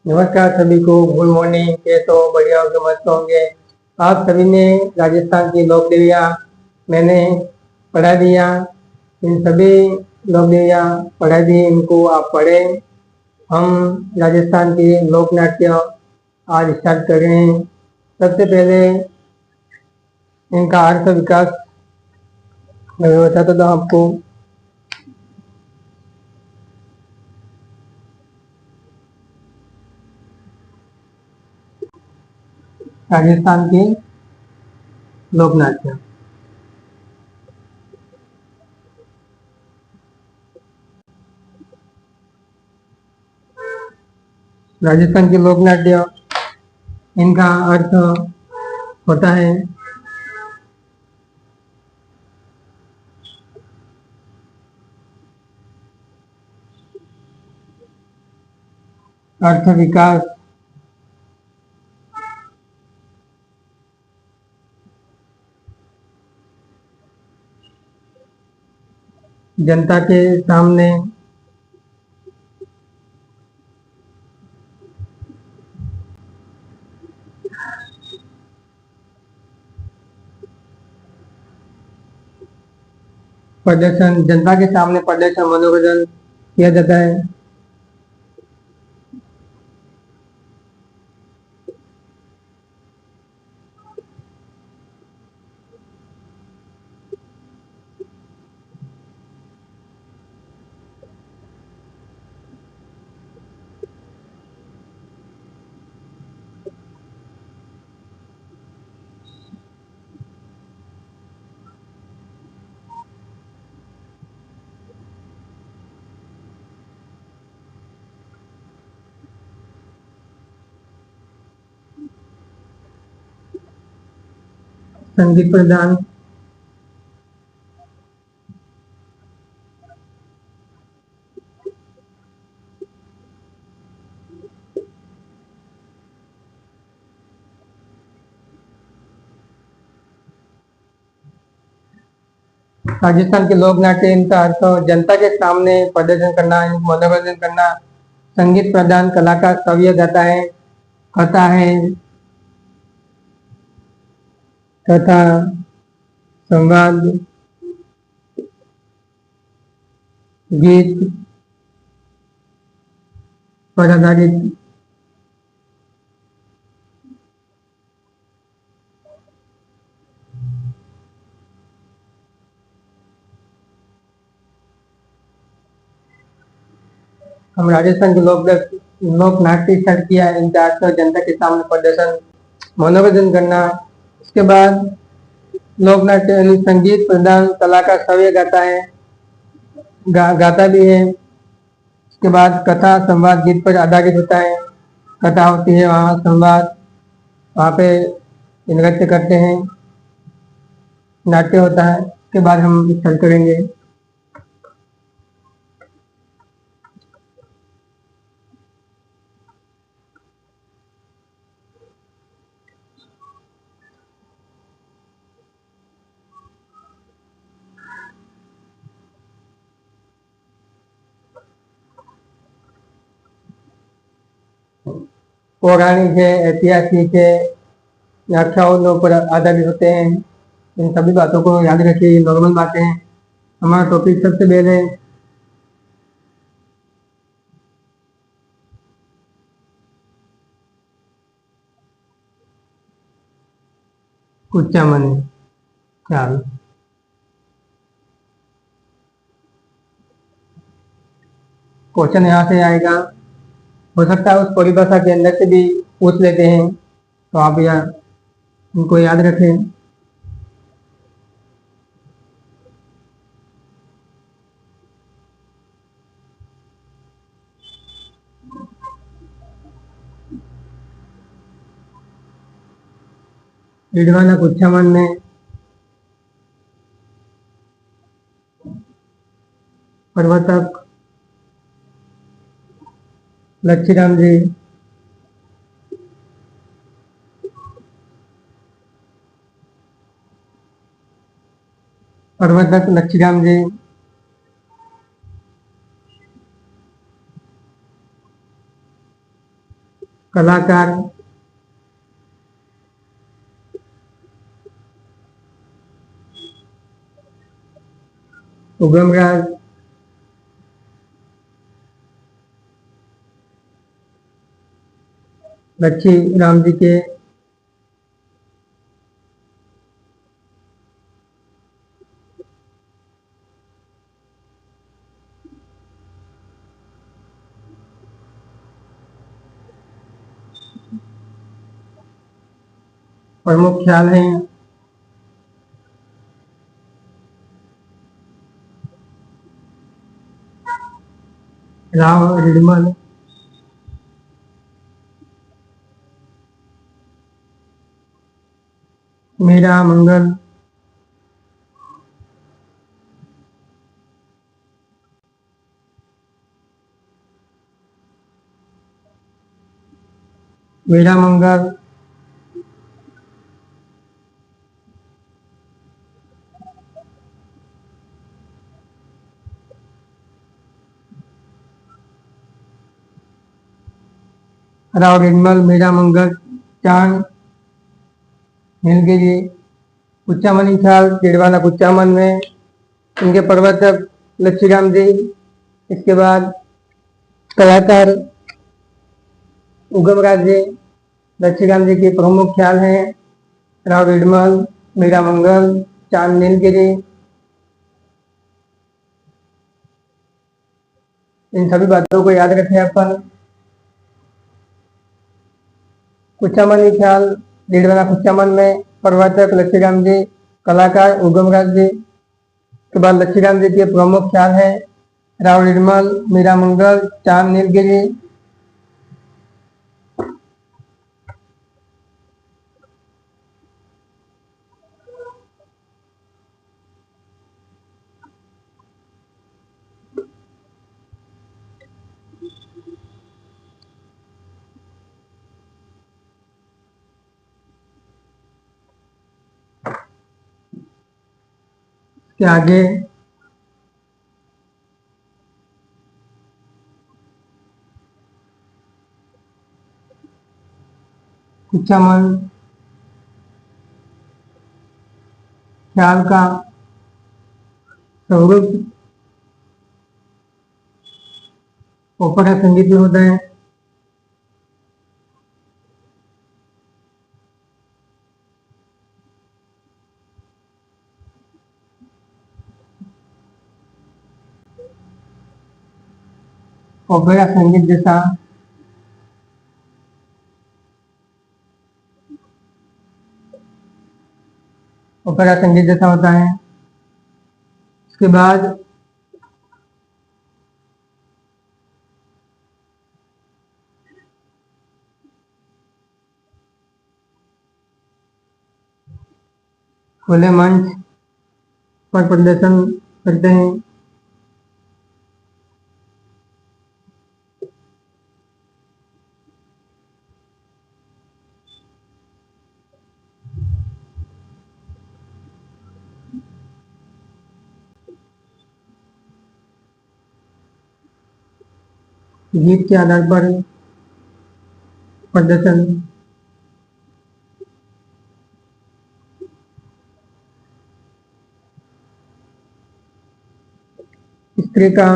नमस्कार सभी को। Good morning. कैसे हो? बढ़िया होंगे, मस्त होंगे। आप सभी ने राजस्थान की लोक देवियाँ मैंने पढ़ा दिया। इन सभी लोक देवियाँ पढ़ा दी, इनको आप पढ़ें। हम राजस्थान के लोक नाट्य आज स्टार्ट कर रहे हैं। सबसे पहले इनका अर्थ विकास मैं बताता था आपको। राजस्थान के लोक नाट्य, राजस्थान के लोक नाट्य, इनका अर्थ होता है अर्थ विकास, जनता के सामने प्रदर्शन, जनता के सामने प्रदर्शन मनोरंजन किया जाता है। संगीत प्रदान, राजस्थान के लोक नाट्य, इनका अर्थ जनता के सामने प्रदर्शन करना, मनोरंजन करना। संगीत प्रदान, कलाकार काव्य गाता है, कथा है, कथा, संवाद, गीत पर आधारित। हम राजस्थान के लोक नाट्य स्टार्ट किया है। इनका अर्थ जनता के सामने प्रदर्शन, मनोरंजन करना। इसके बाद लोक नाट्य यानी संगीत प्रदान, कलाकार काव्य गाता है, गाता भी है। उसके बाद कथा, संवाद, गीत पर आधारित होता है। कथा होती है, वहाँ संवाद, वहाँ पे नृत्य करते हैं, नाट्य होता है। उसके बाद हम स्टार्ट करेंगे। पौराणिक है, ऐतिहासिक है, व्याख्याओं पर आधारित होते हैं। इन सभी बातों को याद रखिए, ये नॉर्मल बातें हैं। हमारा टॉपिक सबसे पहले कुच्चा मनी ख्याल। क्वेश्चन यहाँ से आएगा, हो सकता है उस परिभाषा के अंदर से भी पूछ लेते हैं, तो आप यहाँ इनको याद रखें। विद्वान कुच्छामन में प्रवर्तक लच्छीराम जी, प्रवर्तक लच्छीराम जी, कलाकार, उगमराज, लच्छी राम जी के प्रमुख ख्याल हैं। राव रिडमल, मेरा मंगल, मेरा मंगल, राव रिडमल, मेरा मंगल, चांद, नीलगिरी, कुचामनी ख्याल चिड़वाना कुचामन में, इनके प्रवर्तक लच्छीराम जी। इसके बाद कलाकार उगमराज जी, लच्छीराम जी के प्रमुख ख्याल हैं राव रिडमल, मीरा मंगल, चांद नीलगिरी। इन सभी बातों को याद रखें अपन। कुचामनी ख्याल डीडवाना कुचामन में, प्रवर्तक लच्छीराम जी, कलाकार उगमराज जी। के बाद लच्छीराम जी के प्रमुख ख्याल हैं राव रिडमल, मीरा मंगल, चांद नीलगिरी। के आगे कुचामन ख्याल का स्वरूप ओपरा संगीत में होता है। ओपेरा संगीत जैसा ओपेरा संगीत जैसा होता है। इसके बाद खुले मंच पर प्रदर्शन करते हैं। गीत के आधार पर प्रदर्शन। स्त्री का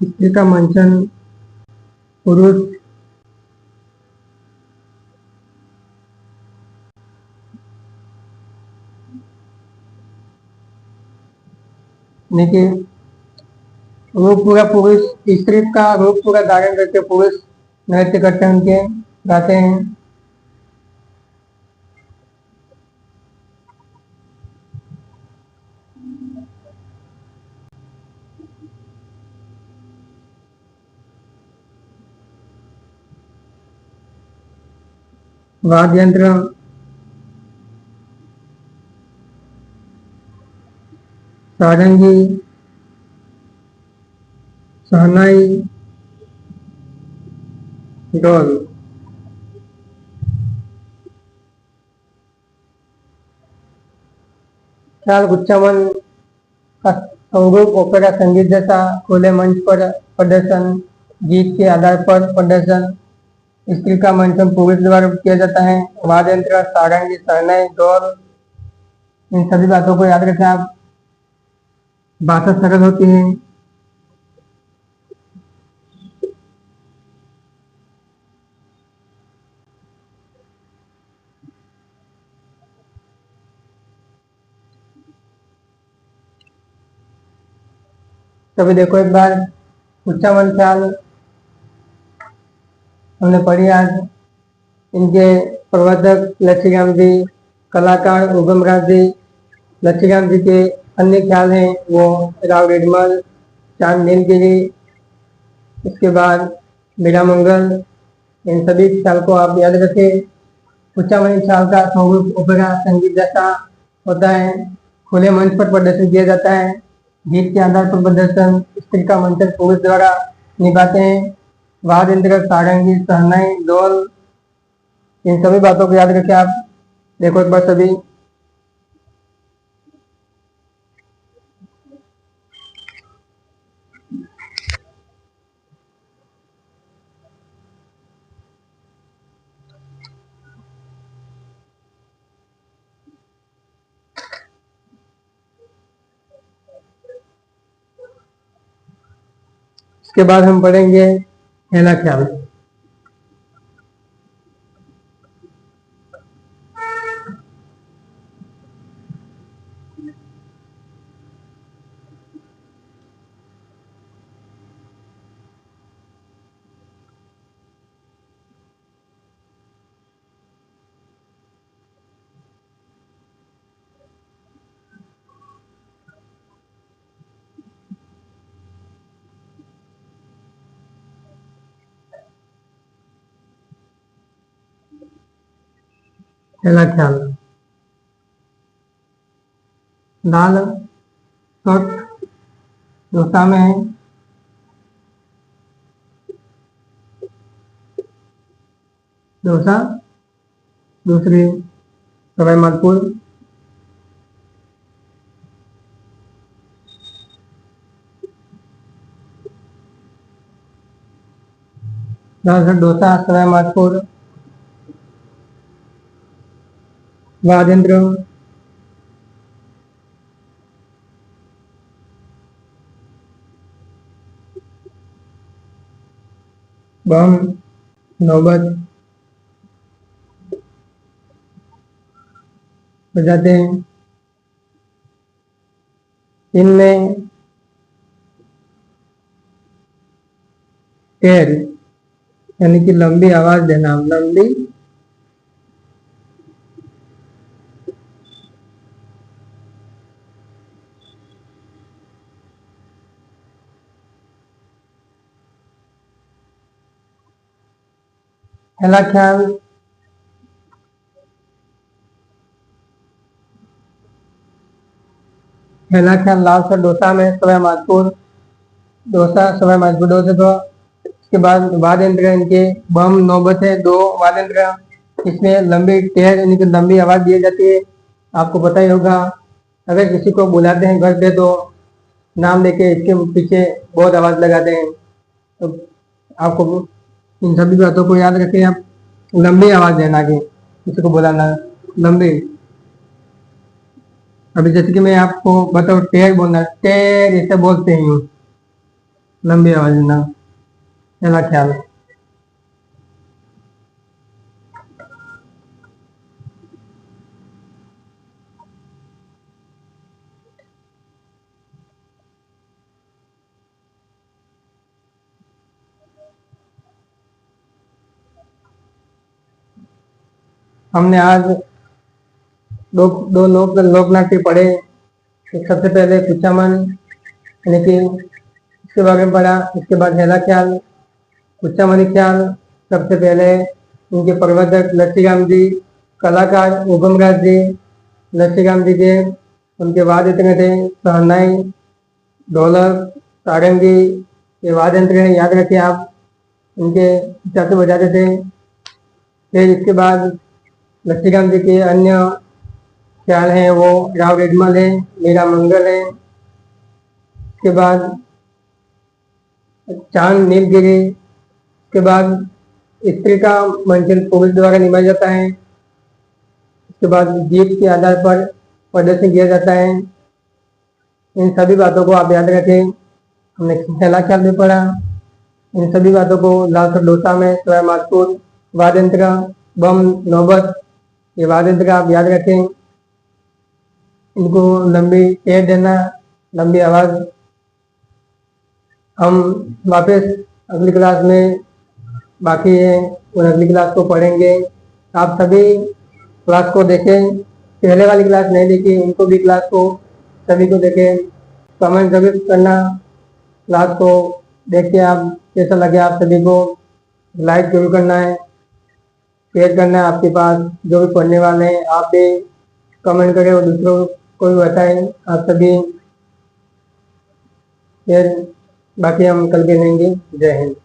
स्त्री का मंचन, पुरुष यानी कि रूप पूरा पुरुष, स्त्री का रूप पूरा धारण करके पुरुष नृत्य करते हैं, उनके गाते हैं। वाद्य यंत्र सारंगी, शहनाई, ढोल। ख्याल गुच्चामन का स्वरूप ओपेरा संगीत जैसा खुले मंच पर प्रदर्शन, गीत के आधार पर प्रदर्शन, स्त्री का मंचन पुरुष द्वारा किया जाता है, वाद्य यंत्र, सारंगी, शहनाई, ढोल, इन सभी बातों को याद रखें आप। भाषा सरल होती है। तभी देखो एक बार उच्चावन ख्याल हमने पढ़ी आज। इनके प्रवर्तक लक्ष्मीराम जी, कलाकार उगम राज जी। लक्ष्मीराम जी के अन्य ख्याल हैं वो राव रेडमल, चांद नीलगिरी, इसके बाद मीरा मंगल, इन सभी ख्याल को आप याद रखें। उच्चावणी ख्याल का स्वरूप ओपेरा संगीत जैसा होता है, खुले मंच पर प्रदर्शन किया जाता है, गीत के आधार पर प्रदर्शन, स्त्री का मंचन पुरुष द्वारा निभाते हैं, वाद्य यंत्र, सारंगी, शहनाई, ढोल, इन सभी बातों को याद रखें आप। देखो एक बार सभी। इसके बाद हम पढ़ेंगे हेला ख्याल। हेला ख्याल दाल शॉर्ट डोसा में डोसा, दूसरी सवाई माधोपुर, डोसा सवाई माधोपुर, वादेंद्र, बम, नौबत बजाते हैं। इनमें टेर यानी कि लंबी आवाज देना, लंबी हेला ख्याल लाल सर डोसा में सवाई माधोपुर, डोसा सवाई माधोपुर डोसे को। इसके बाद वाद्य यंत्र इनके बम, नौबत है, दो वाद्य यंत्र। इसमें लंबी टेर यानी कि लंबी आवाज दी जाती है। आपको पता ही होगा, अगर किसी को बुलाते हैं घर पे तो नाम लेके इसके पीछे बहुत आवाज लगाते हैं। तो आपको इन सभी बातों को याद रखें आप। लंबी आवाज देना की किसी को बुलाना, लंबी। अभी जैसे कि मैं आपको बताऊँ, टेर बोलना, टेर इसे बोलते हैं, लंबी आवाज देना, हेला ख्याल। हमने आज दो लोक नाट्य पढ़े। एक सबसे पहले कुचामन यानी कि इसके बारे में पढ़ा। इसके बाद हेला ख्याल, कुचामनी ख्याल। सबसे पहले उनके प्रवर्तक लक्ष्मीराम जी, कलाकार उगम राज जी। लक्ष्मीराम जी के उनके वाद्य यंत्र थे शहनाई, ढोलक, सारंगी, ये वाद्य यंत्र है, याद रखें आप। उनके हिसाब से बजाते थे। फिर इसके बाद लक्ष्मीराम जी के अन्य ख्याल है वो राव रेडमल है, मीरा मंगल है। उसके बाद चांद नीलगिरी। उसके बाद स्त्री का मंजिल पुरुष द्वारा निभाया जाता है। उसके बाद जीत के आधार पर प्रदर्शन किया जाता है। इन सभी बातों को आप याद रखें। हमने पहला ख्याल भी पढ़ा। इन सभी बातों को लाल डोसा में स्वयं मातपुर वाद्यंत्र बम नौबत, ये वाद्यंत्र आप याद रखें। इनको लंबी टेर देना, लंबी आवाज। हम वापस अगली क्लास में बाकी है और अगली क्लास को पढ़ेंगे। आप सभी क्लास को देखें, पहले वाली क्लास नहीं देखी उनको भी क्लास को सभी को देखें। कमेंट जरूर करना क्लास को देख के आप कैसा लगे। आप सभी को लाइक जरूर करना है, शेयर करना है। आपके पास जो भी पढ़ने वाले हैं आप भी कमेंट करें और दूसरों को भी बताएं। आप सभी फिर बाकी हम कल के लेंगे। जय हिंद।